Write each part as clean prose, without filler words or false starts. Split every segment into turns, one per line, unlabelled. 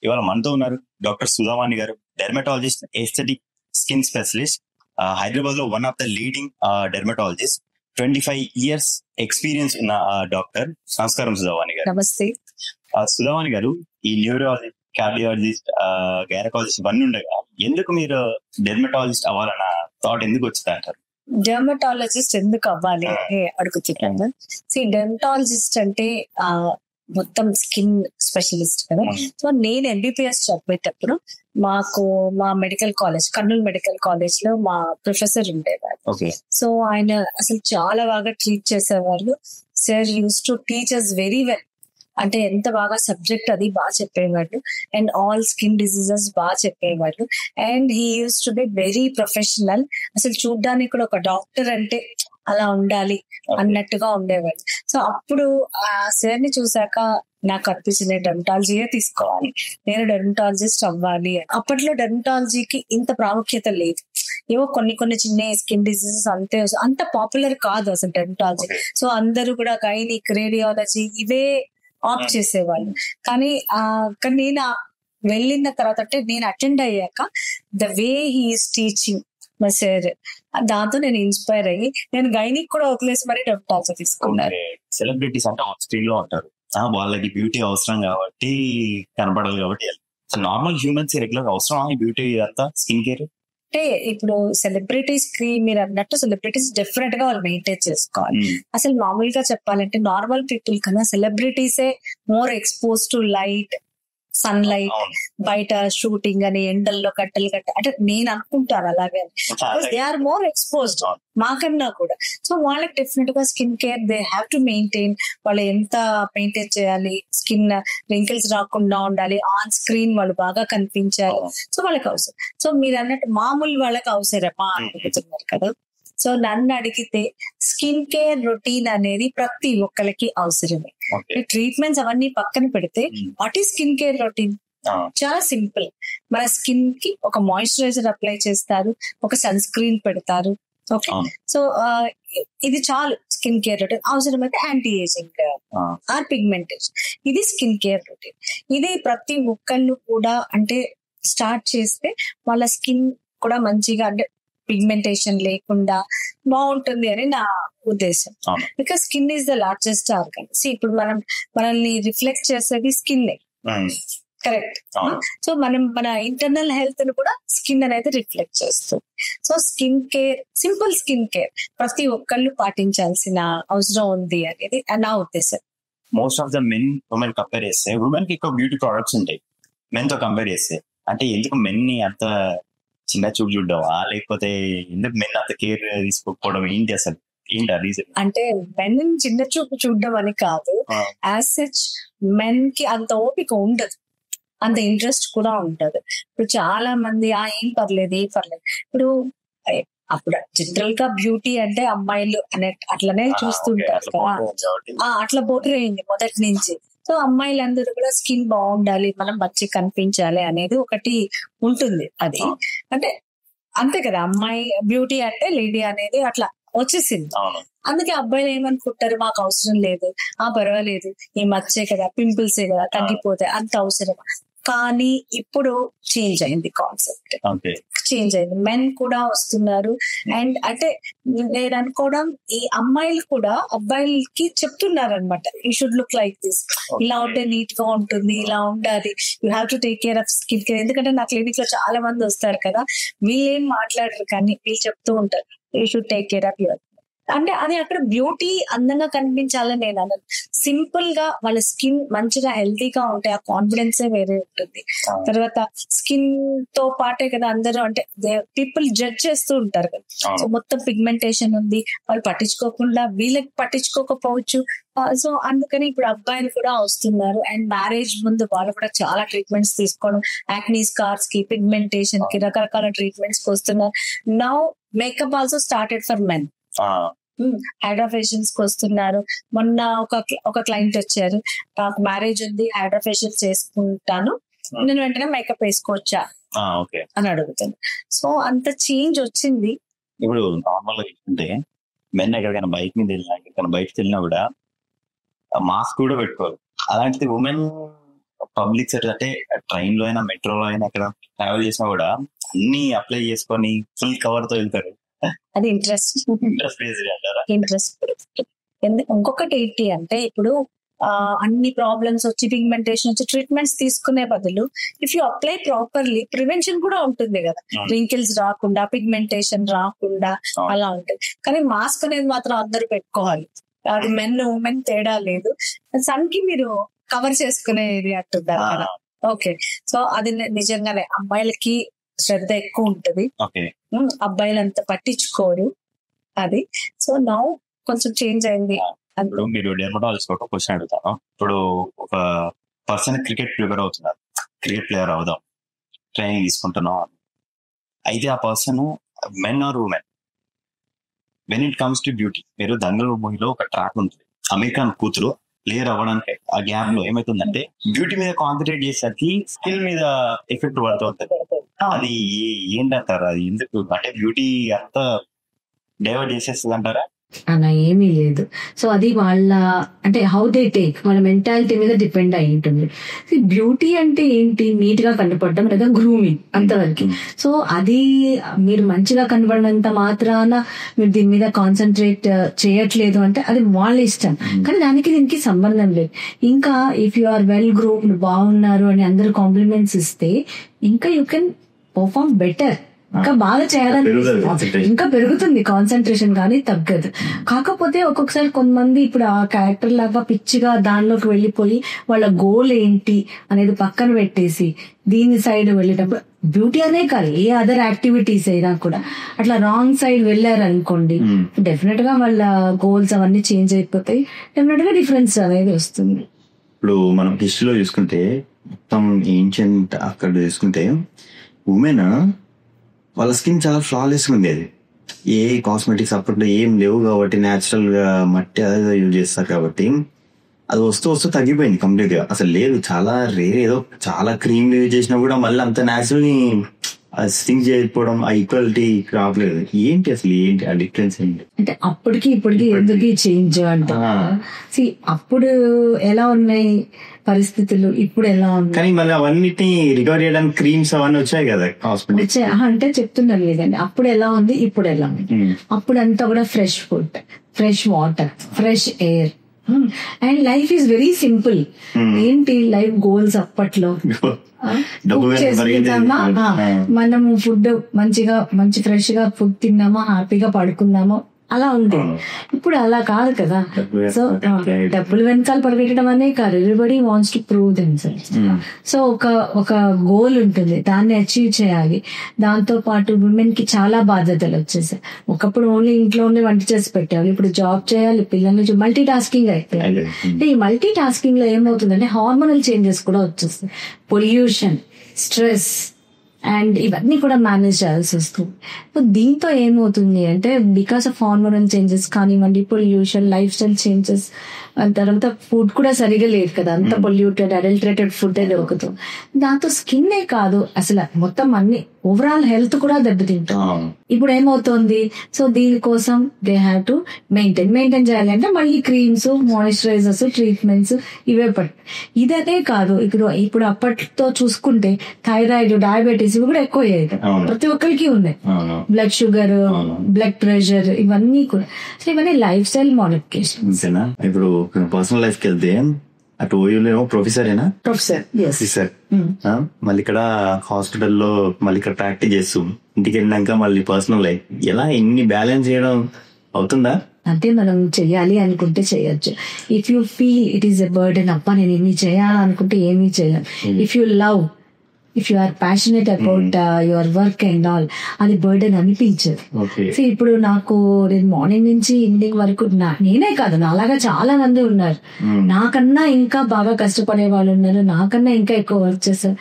ఇవాళ మనతో ఉన్నారు doctor Sudhavani garu, dermatologist, aesthetic skin specialist, Hyderabad లో one of the leading dermatologist, 25 years experience ఉన్న డాక్టర్. నమస్కారం సుధావాణి గారు.
నమస్తే.
సుధావాణి గారు, ఈ న్యూరాలజిస్ట్, కార్డియాలజిస్ట్, గైనకాలజిస్ట్ ఇవన్నీ ఉండగా ఎందుకు మీరు డెర్మటాలజిస్ట్ అవ్వాలన్న థాట్ ఎందుకు వచ్చింది అంటారు?
డెర్మటాలజిస్ట్ ఎందుకు అవ్వాలి అని అడుగుతున్నాను. డెర్మటాలజిస్ట్ అంటే మొత్తం స్కిన్ స్పెషలిస్ట్ కదా. సో నేను ఎంబీబీఎస్ చదివేటప్పుడు మా medical college, Kurnool medical college లో మా ప్రొఫెసర్ ఉండేవారు. సో ఆయన అసలు చాలా బాగా ట్రీట్ చేసేవారు. Sir used to teach us very well. అంటే ఎంత బాగా సబ్జెక్ట్ అది బాగా చెప్పేవాడు. అండ్ ఆల్ స్కిన్ డిసీజెస్ బాగా చెప్పేవాడు. And he use to be very professional. అసలు చూడ్డానికి కూడా ఒక డాక్టర్ అంటే అలా ఉండాలి అన్నట్టుగా ఉండేవాడు. సో అప్పుడు ఆ సార్ ని చూసాక నాకు అనిపించింది డెర్మటాలజీయే తీసుకోవాలి, నేను డెర్మటాలజిస్ట్ అవ్వాలి. అప్పట్లో డెర్మటాలజీకి ఇంత ప్రాముఖ్యత లేదు. ఏవో కొన్ని చిన్న స్కిన్ డిసీజెస్ అంత పాపులర్ కాదు అసలు డెర్మటాలజీ. సో అందరూ కూడా గైనిక్, రేడియాలజీ ఇవే ఆప్ట్ చేసేవాళ్ళు. కానీ నేను వెళ్ళిన తర్వాత అంటే నేను అటెండ్ అయ్యాక the way he is teaching మా సార్, దాంతో నేను ఇన్స్పైర్ అయ్యి నేను గైనిక్ కూడా వదిలేసి మరి డెర్మటాలజీ తీసుకున్నాను.
సెలబ్రిటీస్ అంటే ఆన్ స్క్రీన్ లో ఉంటారు, వాళ్ళకి బ్యూటీ అవసరం కాబట్టి కనపడాలి కాబట్టి. నార్మల్ హ్యూమన్స్ రెగ్యులర్ అవసరం బ్యూటీ అంతా, స్కిన్ కేర్
అంటే ఇప్పుడు సెలబ్రిటీస్ కి మీరు అన్నట్టు సెలబ్రిటీస్ డిఫరెంట్ గా వాళ్ళు మెయింటైన్ చేసుకోవాలి. అసలు మామూలుగా చెప్పాలంటే నార్మల్ పీపుల్ కన్నా సెలబ్రిటీసే more expose to light, sun light, బయట షూటింగ్ అని ఎండల్లో కట్టలు అంటే నేను అనుకుంటాను అలాగే. దే ఆర్ మోర్ ఎక్స్పోజ్డ్ మాకన్నా కూడా. సో వాళ్ళకి డెఫినెట్ గా skin care they have to maintain. వాళ్ళు ఎంత మెయింటైన్ చేయాలి, స్కిన్ రింకిల్స్ రాకుండా ఉండాలి, ఆన్ స్క్రీన్ వాళ్ళు బాగా కనిపించాలి. సో వాళ్ళకి అవసరం. సో మీరు అన్నట్టు మామూలు వాళ్ళకి అవసరమా అనుకుంటున్నారు కదా. సో నన్ను అడిగితే స్కిన్ కేర్ రొటీన్ అనేది ప్రతి ఒక్కరికి అవసరమే. ట్రీట్మెంట్స్ అవన్నీ పక్కన పెడితే what is skin care routine? చాలా సింపుల్. మన స్కిన్ కి ఒక మాయిశ్చరైజర్ అప్లై చేస్తారు, ఒక సన్ స్క్రీన్ పెడతారు. ఓకే, సో ఇది చాలు స్కిన్ కేర్ రొటీన్. అవసరమైతే యాంటీ ఏజింగ్ ఆర్ పిగ్మెంటేషన్, ఇది స్కిన్ కేర్ రొటీన్. ఇది ప్రతి ఒక్కళ్ళు కూడా అంటే స్టార్ట్ చేస్తే వాళ్ళ స్కిన్ కూడా మంచిగా అంటే పిగ్మెంటేషన్ లేకుండా బాగుంటుంది అని నా ఉద్దేశం. Because skin is the largest organ. ఇప్పుడు మనల్ని రిఫ్లెక్ట్ చేసేది స్కిన్, కరెక్ట్? సో మన ఇంటర్నల్ హెల్త్ ను కూడా స్కిన్ అనేది రిఫ్లెక్ట్ చేస్తుంది. So skin care, simple skin care ప్రతి ఒక్కళ్ళు పాటించాల్సిన అవసరం ఉంది అనేది నా ఉద్దేశం.
Most of the men women compare చేస్తే ఉమెన్ కి ఎక్కువ బ్యూటీ ప్రొడక్ట్స్ ఉంటాయి మెన్ తో కంపేర్ చేస్తే. అంటే ఎందుకు మెన్ ని అంత చిన్న చూపు చూడవా, లేకపోతే ఎందుకు మెన్ అంత కేర్ తీసుకోకపోవడం ఏంటి అసలు? ఏంటి రీజన్?
అంటే మెన్ చిన్న చూపు చూడడం అని కాదు, యాజ్ సచ్ మెన్ కి అంత ఓపిక ఉండదు, అంత ఇంట్రెస్ట్ కూడా ఉండదు. ఇప్పుడు చాలా మంది ఏం పర్లేదు ఇప్పుడు అప్పుడు జనరల్ గా బ్యూటీ అంటే అమ్మాయిలు అనే అట్లనే చూస్తుంటారు కదా. అట్లా పోట్రేయింది మొదటి నుంచి. సో అమ్మాయిలందరూ కూడా స్కిన్ బాగుండాలి, మనం మంచిగా కనిపించాలి అనేది ఒకటి ఉంటుంది. అది అంటే అంతే కదా, అమ్మాయి బ్యూటీ అంటే లేడీ అనేది అట్లా వచ్చేసింది. అందుకే అబ్బాయిలు ఏమనుకుంటారు, మాకు అవసరం లేదు, పర్వాలేదు, ఈ మచ్చే కదా, పింపుల్సే కదా, తగ్గిపోతాయి, అంత అవసరం. కానీ ఇప్పుడు చేంజ్ అయింది, కాన్సెప్ట్ చేంజ్ అయింది. మెన్ కూడా వస్తున్నారు. అండ్ అంటే నేను అనుకోవడం ఈ అమ్మాయిలు కూడా అబ్బాయిలకి చెప్తున్నారు అనమాట, you should look like this, ఇలా ఉంటే నీట్ గా ఉంటుంది, ఇలా ఉండాలి, you have to take care of skin care. ఎందుకంటే నా క్లినిక్ లో చాలా మంది వస్తారు కదా, వీళ్ళేం మాట్లాడరు కానీ వీళ్ళు చెప్తూ ఉంటారు, you should take care of your. అంటే అది అక్కడ బ్యూటీ అందంగా కనిపించాలని నేను అన్నాను. సింపుల్ గా వాళ్ళ స్కిన్ మంచిగా హెల్తీగా ఉంటే ఆ కాన్ఫిడెన్సే వేరే ఉంటుంది. తర్వాత స్కిన్ తో పాటే కదా అందరూ అంటే పీపుల్ జడ్జ్ చేస్తూ ఉంటారు కదా. సో మొత్తం పిగ్మెంటేషన్ ఉంది, వాళ్ళు పట్టించుకోకుండా వీళ్ళకి పట్టించుకోకపోవచ్చు. సో అందుకని ఇప్పుడు అబ్బాయిలు కూడా వస్తున్నారు. అండ్ మ్యారేజ్ ముందు వాళ్ళు కూడా చాలా ట్రీట్మెంట్స్ తీసుకోవడం, యాక్నీ స్కార్స్ కి, పిగ్మెంటేషన్ కి రకరకాల ట్రీట్మెంట్స్ వస్తున్నారు. Now makeup also started for men. Hydrafacials కి వస్తున్నారు. మొన్న ఒక క్లయింట్ వచ్చారు, నాకు మ్యారేజ్ ఉంది, హైడ్రాఫేషియల్ చేసుకుంటాను, నేను వెంటనే మేకప్ వేసుకోవచ్చా అని అడుగుతాను. సో అంత చేంజ్ వచ్చింది.
ఇప్పుడు నార్మల్ గా అంటే మెన్ ఎక్కడికైనా బైక్ మీద వెళ్ళినా, ఎక్కడికైనా బయటకు వెళ్ళినా కూడా మాస్క్ కూడా పెట్టుకోరు. అలాంటిది ఉమెన్ పబ్లిక్ సెక్టర్ అంటే ట్రైన్ లో అయినా మెట్రోలో అయినా ఎక్కడ ట్రావెల్ చేసినా కూడా అన్ని అప్లై చేసుకొని ఫుల్ కవర్ తో వెళ్తారు.
అది ఇంట్రెస్ట్
అంటారా?
ఇంట్రెస్ట్. ఇంకొకటి ఏంటి అంటే ఇప్పుడు అన్ని ప్రాబ్లమ్స్ వచ్చి పిగ్మెంటేషన్ వచ్చి ట్రీట్మెంట్స్ తీసుకునే బదులు if you apply properly prevention కూడా ఉంటుంది కదా, రింకిల్స్ రాకుండా పిగ్మెంటేషన్ రాకుండా అలా ఉంటుంది. కానీ మాస్క్ అనేది మాత్రం అందరూ పెట్టుకోవాలి, అది మెన్ ఉమెన్ తేడా లేదు. సన్ కి మీరు కవర్ చేసుకునేది అంటున్నారు కదా. ఓకే, సో అది నిజంగానే అమ్మాయిలకి శ్రద్ధ ఎక్కువ ఉంటది, అబ్బాయిలు అంత పట్టించుకోరు అది. సో నౌ కొంచెం చేంజ్ అయింది.
ఇప్పుడు మీరు డెర్మటాలజిస్ట్ ఒక క్వశ్చన్ అడుగుతాను. ఇప్పుడు ఒక పర్సన్ క్రికెట్ ప్రిపేర్ అవుతున్నారు, క్రికెట్ ప్లేయర్ అవుదాం ట్రైనింగ్ తీసుకుంటున్నాం, అయితే ఆ person men or women, when it comes to beauty, మీరు దంగల్ మూవీలో ఒక ట్రాక్ ఉంటుంది, అమీర్ ఖాన్ కూతురు ప్లేయర్ అవ్వడానికి ఆ గ్యాప్ లో ఏమైతుందంటే బ్యూటీ మీద కాన్సన్ట్రేట్ చేసేసరికి స్కిల్ మీద ఎఫెక్ట్ పడుతూ ఉంటుంది. అది ఏంటంటారు, అది ఎందుకు అంటే బ్యూటీ అంతా డైవర్ట్ చేసేస్తుంది అంటారా?
అలా ఏమీ లేదు. సో అది వాళ్ళ అంటే హౌ దే టేక్, వాళ్ళ మెంటాలిటీ మీద డిపెండ్ అయి ఉంటుంది. బ్యూటీ అంటే ఏంటి, నీట్ గా కనపడడం లేదా గ్రూమింగ్ అంతవరకు. సో అది మీరు మంచిగా కనపడినంత మాత్రాన మీరు దీని మీద కాన్సన్ట్రేట్ చేయట్లేదు అంటే అది వాళ్ళ ఇష్టం, కానీ దానికి దీనికి సంబంధం లేదు. ఇంకా if you are well groomed, బాగున్నారు అని అందరూ కాంప్లిమెంట్స్ ఇస్తే ఇంకా యూ కెన్ పర్ఫార్మ్ బెటర్, ఇంకా బాగా చేయాలని ఇంకా పెరుగుతుంది కాన్సన్ట్రేషన్, కానీ తగ్గదు. కాకపోతే ఒక్కొక్కసారి కొంతమంది ఇప్పుడు ఆ క్యారెక్టర్ లాగా పిచ్చిగా దానిలోకి వెళ్ళిపోయి వాళ్ళ గోల్ ఏంటి అనేది పక్కన పెట్టేసి దీని సైడ్ వెళ్ళేటప్పుడు బ్యూటీ అనే కాదు ఏ అదర్ యాక్టివిటీస్ అయినా కూడా అట్లా రాంగ్ సైడ్ వెళ్ళారనుకోండి, డెఫినెట్ గా వాళ్ళ గోల్స్ అవన్నీ చేంజ్ అయిపోతాయి, డెఫినెట్ గా డిఫరెన్స్ అనేది వస్తుంది.
ఇప్పుడు మనం హిస్టరీలో చూసుకుంటే మొత్తం ఏన్షియంట్ అక్కడ చూసుకుంటే ఉమెన్ వాళ్ళ స్కిన్ చాలా ఫ్లాలెస్ గా ఉండేది. ఏ కాస్మెటిక్స్ అప్పట్లో ఏం లేవు కాబట్టి న్యాచురల్ గా మట్టి అదే యూజ్ చేస్తారు కాబట్టి అది వస్తూ తగ్గిపోయింది కంప్లీట్ గా, అసలు లేదు. చాలా రేర్, ఏదో చాలా క్రీమ్ యూజ్ చేసినా కూడా మళ్ళీ అంత న్యాచురల్ ని సింక్ చేయకపోవడం, ఆ ఈక్వాలిటీ రావట్లేదు. ఏంటి అసలు ఏంటి ఆ డిఫరెన్స్ ఏంటి
అంటే అప్పటికి ఇప్పటికి ఎందుకు చేంజ్ అంటే అప్పుడు ఎలా ఉన్నాయి పరిస్థితులు, ఇప్పుడు ఎలా ఉన్నాయి,
కానీ మళ్ళీ అవన్నిటిని రికవర్ చేయడానికి క్రీమ్స్ అవన్నీ వచ్చాయి కదా
వచ్చాయి అంటే చెప్తున్నాను లేదండి. అప్పుడు ఎలా ఉంది, ఇప్పుడు ఎలా ఉంది. అప్పుడు అంతా కూడా fresh food, fresh water, fresh air and life is very simple. ఏంటి లైఫ్ గోల్స్ అప్పట్లో, మనము ఫుడ్ మంచి ఫ్రెష్ గా ఫుడ్ తిన్నామా, హ్యాపీగా పడుకున్నామా, అలా ఉంది. ఇప్పుడు అలా కాదు కదా. సో డబ్బులు వెనకాల పరిగెట్టడం అనే కాదు, everybody wants to prove themselves. So ఒక గోల్ ఉంటుంది, దాన్ని అచీవ్ చేయాలి. దాంతో పాటు విమెన్ కి చాలా బాధ్యతలు వచ్చేసాయి. ఒకప్పుడు ఓన్లీ ఇంట్లోనే వంట చేసి పెట్టాలి, ఇప్పుడు జాబ్ చేయాలి, పిల్లల్ని మల్టీ టాస్కింగ్ అయిపోయాలి. అంటే ఈ మల్టీ టాస్కింగ్ లో ఏమవుతుందంటే హార్మోనల్ చేంజెస్ కూడా వచ్చేస్తాయి, పొల్యూషన్, స్ట్రెస్ అండ్ ఇవన్నీ కూడా మేనేజ్ చేయాల్సి వస్తుంది. సో దీంతో ఏమవుతుంది అంటే బికాస్ ఆఫ్ హార్మోనల్ చేంజెస్ కానివ్వండి, పొల్యూషన్, లైఫ్ స్టైల్ చేంజెస్, తర్వాత ఫుడ్ కూడా సరిగా లేదు కదా, అంత పొల్యూటెడ్ అడల్టరేటెడ్ ఫుడ్ దొరుకుతుంది. దాంతో స్కిన్నే కాదు అసలు మొత్తం అన్ని ఓవరాల్ హెల్త్ కూడా దెబ్బతింటుంది. ఇప్పుడు ఏమవుతుంది, సో దీనికోసం దే హ్యావ్ టు మెయింటైన్ చేయాలి అంటే మళ్ళీ క్రీమ్స్, మాయిశ్చరైజర్స్, ట్రీట్మెంట్స్ ఇవే ఇదనే కాదు. ఇప్పుడు అప్పట్లో చూసుకుంటే థైరాయిడ్, డయాబెటీస్ ఇవి కూడా ఎక్కువ అయ్యాయి, ప్రతి ఒక్కరికి ఉన్నాయి. బ్లడ్ షుగర్, బ్లడ్ ప్రెషర్, ఇవన్నీ కూడా. సో ఇవన్నీ లైఫ్ స్టైల్ మోడిఫికేషన్స్.
ఇప్పుడు పర్సనల్ లైఫ్ కి వెళ్తే అటు ఓయూలో ప్రొఫెసర్ మళ్ళీ ఇక్కడ హాస్పిటల్లో మళ్ళీ ఇక్కడ ప్రాక్టీస్ చేస్తూ ఇంటికి వెళ్ళినాక మళ్ళీ పర్సనల్ లైఫ్ ఎలా ఎన్ని బ్యాలెన్స్ చేయడం అవుతుందా?
అంటే మనం చెయ్యాలి అనుకుంటే చేయొచ్చు. If you feel it is a burden, అప్ప నేను ఏమి చేయాలనుకుంటే ఏమీ చేయాలి. If you love, if you are passionate about your work and all, అది బర్డెన్ అనిపించదు. సో ఇప్పుడు నాకు నేను మార్నింగ్ నుంచి ఈవినింగ్ వరకు నేనే కాదు, నాలాగా చాలా మంది ఉన్నారు, నాకన్నా ఇంకా బాగా కష్టపడే వాళ్ళు ఉన్నారు, నాకన్నా ఇంకా ఎక్కువ వర్క్ చేస్తారు.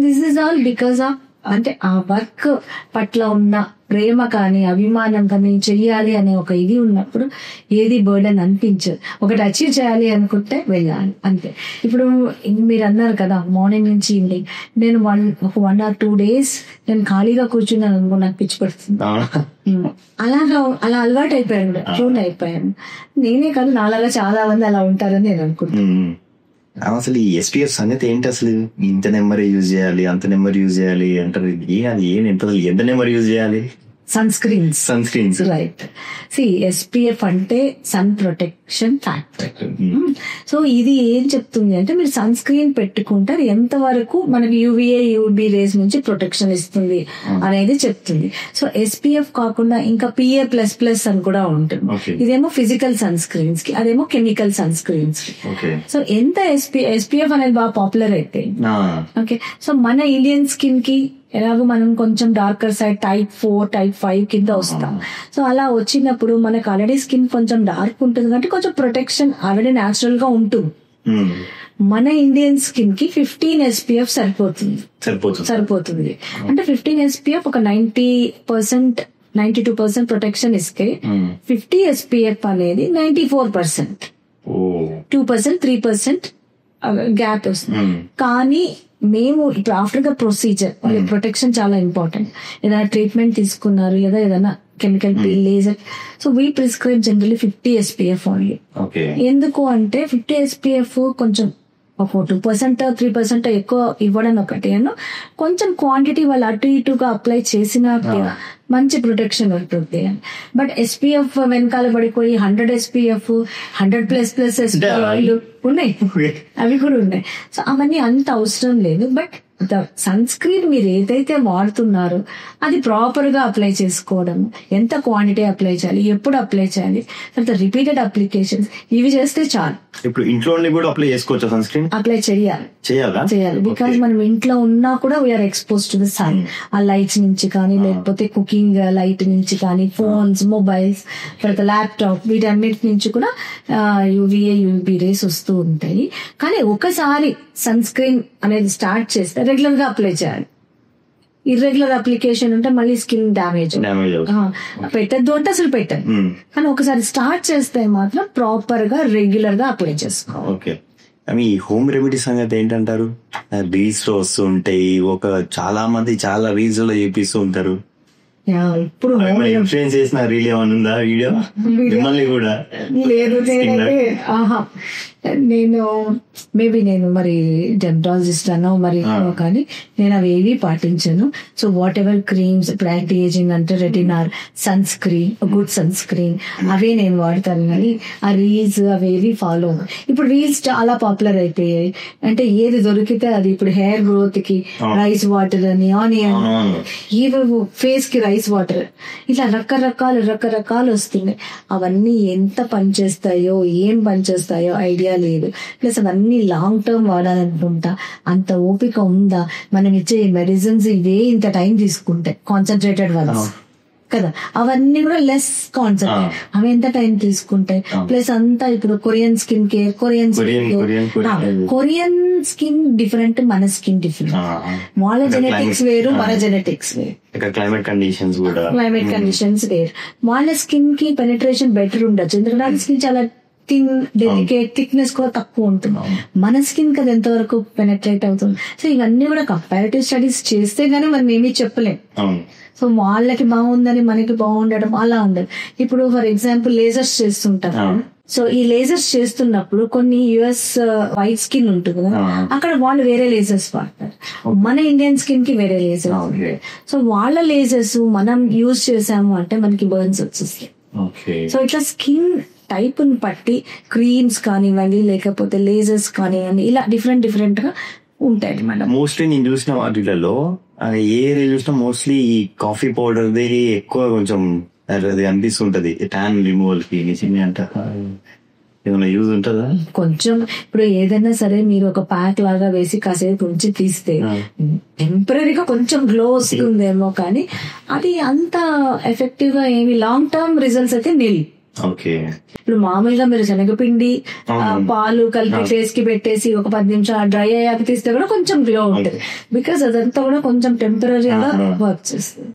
This is all because of అంటే ఆ వర్క్ పట్ల ఉన్న ప్రేమ కానీ అభిమానం కానీ చెయ్యాలి అనే ఒక ఇది ఉన్నప్పుడు ఏది బర్డెన్ అనిపించదు. ఒకటి అచీవ్ చేయాలి అనుకుంటే వెళ్ళాలి అంతే. ఇప్పుడు మీరు అన్నారు కదా మార్నింగ్ నుంచి ఈవినింగ్, నేను 1 or 2 days నేను ఖాళీగా కూర్చున్నాను అనుకో, నాకు పిచ్చి పడుతుంది. అలా అలవాటు అయిపోయాను, ట్యూన్ అయిపోయాను. నేనే కాదు నాలాగా చాలా మంది అలా ఉంటారని నేను అనుకుంటున్నాను.
అసలు ఈ SPF సంగతి ఏంటి అసలు? ఇంత నెంబర్ యూజ్ చేయాలి, అంత నెంబర్ యూజ్ చేయాలి అంటారు. అది ఎంత నెంబర్ యూజ్ చేయాలి?
Sunscreens right. SPF అంటే సన్ ప్రొటెక్షన్ ఫ్యాక్టర్. సో ఇది ఏం చెప్తుంది అంటే మీరు సన్ స్క్రీన్ పెట్టుకుంటే అది ఎంత వరకు మనకి UVB రేస్ నుంచి ప్రొటెక్షన్ ఇస్తుంది అనేది చెప్తుంది. సో SPF కాకుండా ఇంకా PA++ అని కూడా ఉంటుంది. ఇదేమో ఫిజికల్ సన్ స్క్రీన్స్ కి, అదేమో కెమికల్ సన్ స్క్రీన్స్ కి. సో ఎంత SPF అనేది బాగా పాపులర్ అయితే ఓకే. సో మన ఇండియన్ స్కిన్ కి ఎలాగో మనం కొంచెం డార్కర్ సైడ్ type 4, type 5 కింద వస్తాం. సో అలా వచ్చినప్పుడు మనకు ఆల్రెడీ స్కిన్ కొంచెం డార్క్ ఉంటుంది కాబట్టి కొంచెం ప్రొటెక్షన్ ఆల్రెడీ న్యాచురల్ గా ఉంటుంది. మన ఇండియన్ స్కిన్ కి 15 SPF సరిపోతుంది. అంటే 15 SPF ఒక 90%, 92% ప్రొటెక్షన్ ఇస్తే 50 SPF అనేది 94%, 2%, 3% గ్యాప్ వస్తుంది. కానీ మేము ఇప్పుడు ఆఫ్టర్ ద ప్రొసీజర్ ప్రొటెక్షన్ చాలా ఇంపార్టెంట్. ఏదైనా ట్రీట్మెంట్ తీసుకున్నారు లేదా ఏదైనా chemical peel, laser, so we prescribe generally 50 SPF only. ఎందుకు అంటే 50 SPF కొంచెం ఒక 2%, 3% ఎక్కువ ఇవ్వడం ఒకటి, కొంచెం క్వాంటిటీ వాళ్ళు అటు ఇటుగా అప్లై చేసినా మంచి ప్రొటెక్షన్ ఉంటుంది. బట్ SPF వెనకాల పడిపోయి 100 SPF, 100++ SPF ఉన్నాయి, అవి కూడా ఉన్నాయి. సో అవన్నీ అంత అవసరం లేదు. బట్ ద సన్ స్క్రీన్ మీరు ఏదైతే వాడుతున్నారో అది ప్రాపర్ గా అప్లై చేసుకోవడం, ఎంత క్వాంటిటీ అప్లై చేయాలి, ఎప్పుడు అప్లై చేయాలి, తర్వాత రిపీటెడ్ అప్లికేషన్స్, ఇవి చేస్తే చాలు.
ఇప్పుడు ఇంట్లో కూడా అప్లై చేసుకోవచ్చు సన్ స్క్రీన్?
అప్లై చేయాలి. బికాస్ మనం ఇంట్లో ఉన్నా కూడా we're expose to the sun. ఆ లైట్స్ నుంచి కానీ, లేకపోతే కుకింగ్ లైట్ నుంచి కానీ, ఫోన్స్, మొబైల్స్, తర్వాత ల్యాప్టాప్, వీటన్నిటి నుంచి కూడా UVB రేస్ వస్తూ ఉంటాయి. కానీ ఒకసారి సన్ స్క్రీన్ అనేది స్టార్ట్ చేస్తే రెగ్యులర్ గా అప్లై చేయాలి. ఇర్రెగ్యులర్ అప్లికేషన్ ఉంటే మళ్ళీ స్కిన్ డ్యామేజ్ పెట్టద్దు అంటే అసలు పెట్టదు. కానీ ఒకసారి స్టార్ట్ చేస్తే మాత్రం ప్రాపర్ గా రెగ్యులర్ గా అప్లై చేసుకోవాలి.
ఓకే. ఈ హోమ్ రెమెడీస్ సంగతి ఏంటంటారు? రీల్స్ లో వస్తూ ఉంటాయి, చాలా మంది చాలా రీల్స్ లో చేపిస్తూ ఉంటారు.
ఇప్పుడు
ఇన్ఫ్లుయెన్స్ చేసిన రీల్ ఏమైనా ఉందా? వీడియో మిమ్మల్ని కూడా?
లేదు, నేను మేబీ మరి డెర్మటాలజిస్ట్ అనో మరి కానీ నేను అవి ఏవి పాటించాను. సో వాట్ ఎవర్ క్రీమ్స్, ఇప్పుడు యాంటీ ఏజింగ్ అంటే retinol, sunscreen, good sunscreen, అవే నేను వాడతాను. కానీ ఆ రీల్స్ అవేవి ఫాలో. ఇప్పుడు రీల్స్ చాలా పాపులర్ అయిపోయాయి. అంటే ఏది దొరికితే అది. ఇప్పుడు హెయిర్ గ్రోత్ కి రైస్ వాటర్ అని, ఆనియన్, ఏవేవో ఫేస్ కి రైస్ వాటర్, ఇట్లా రకరకాలు వస్తున్నాయి. అవన్నీ ఎంత పనిచేస్తాయో ఏం పనిచేస్తాయో ఐడియా లేదు. ప్లస్ అవన్నీ లాంగ్ టర్మ్ వాడాలనుకుంటా అంత ఓపిక ఉందా? మనం ఇచ్చే మెడిసిన్స్ ఇవే ఇంత టైం తీసుకుంటాయి, కాన్సన్ట్రేటెడ్ వన్స్ కదా. అవన్నీ కూడా లెస్ కాన్సన్ట్రేట్, అవి ఎంత టైం తీసుకుంటాయి. ప్లస్ అంతా ఇప్పుడు Korean skin care, Korean skin different, మన స్కిన్ డిఫరెంట్. వాళ్ళ జెనెటిక్స్ వేరు, మన జెనెటిక్స్ వేరు,
క్లైమేట్ కండిషన్స్
వేరు. వాళ్ళ స్కిన్ కి పెనిట్రేషన్ బెటర్ ఉండొచ్చు, ఎందుకంటే వాళ్ళ స్కిన్ చాలా డెలికేట్, థిక్నెస్ కూడా తక్కువ ఉంటుంది. మన స్కిన్ కి అది ఎంతవరకు పెనట్రేట్ అవుతుంది. సో ఇవన్నీ కూడా కంపారిటివ్ స్టడీస్ చేస్తే గానీ మనం ఏమీ చెప్పలేం. సో వాళ్ళకి బాగుందని మనకి బాగుండడం అలా ఉండదు. ఇప్పుడు ఫర్ ఎగ్జాంపుల్ లేజర్స్ చేస్తుంటారు. సో ఈ లేజర్స్ చేస్తున్నప్పుడు కొన్ని US వైట్ స్కిన్ ఉంటుంది కదా, అక్కడ వాళ్ళు వేరే లేజర్స్ వాడతారు, మన ఇండియన్ స్కిన్ కి వేరే లేజర్స్. సో వాళ్ళ లేజర్స్ మనం యూజ్ చేసాము అంటే మనకి బర్న్స్ వచ్చేస్తాయి. సో ఇట్లా స్కిన్ టైప్ ని బట్టి క్రీమ్స్ కానివ్వండి, లేకపోతే లేజర్స్ కానివ్వండి, ఇలా డిఫరెంట్ గా ఉంటాయి. మనం
మోస్ట్లీ నేను చూసిన వాటిలలో ఏ చూసినా మోస్ట్లీ ఈ కాఫీ పౌడర్ ఎక్కువ కొంచెం అది అనిపిస్తుంటది ట్యాన్ రిమూవల్ కి. అంట ఏమైనా యూజ్ ఉంటుందా?
కొంచెం ఇప్పుడు ఏదైనా సరే మీరు ఒక ప్యాక్ లాగా వేసి కాసేపు ఉంచి తీస్తే టెంపరీగా కొంచెం గ్లో వస్తుందేమో, కానీ అది అంత ఎఫెక్టివ్ గా ఏమి లాంగ్ టర్మ్ రిజల్ట్స్ అయితే నిల్. ఇప్పుడు మామూలుగా మీరు శనగపిండి, పాలు కలిపి ఫేస్ కి పెట్టేసి ఒక 10 నిమిషాలు డ్రై అయ్యాక తీస్తే కూడా కొంచెం గ్లో ఉంటుంది. బికాస్ అదంతా కూడా కొంచెం టెంపరీగా వర్క్ చేస్తుంది.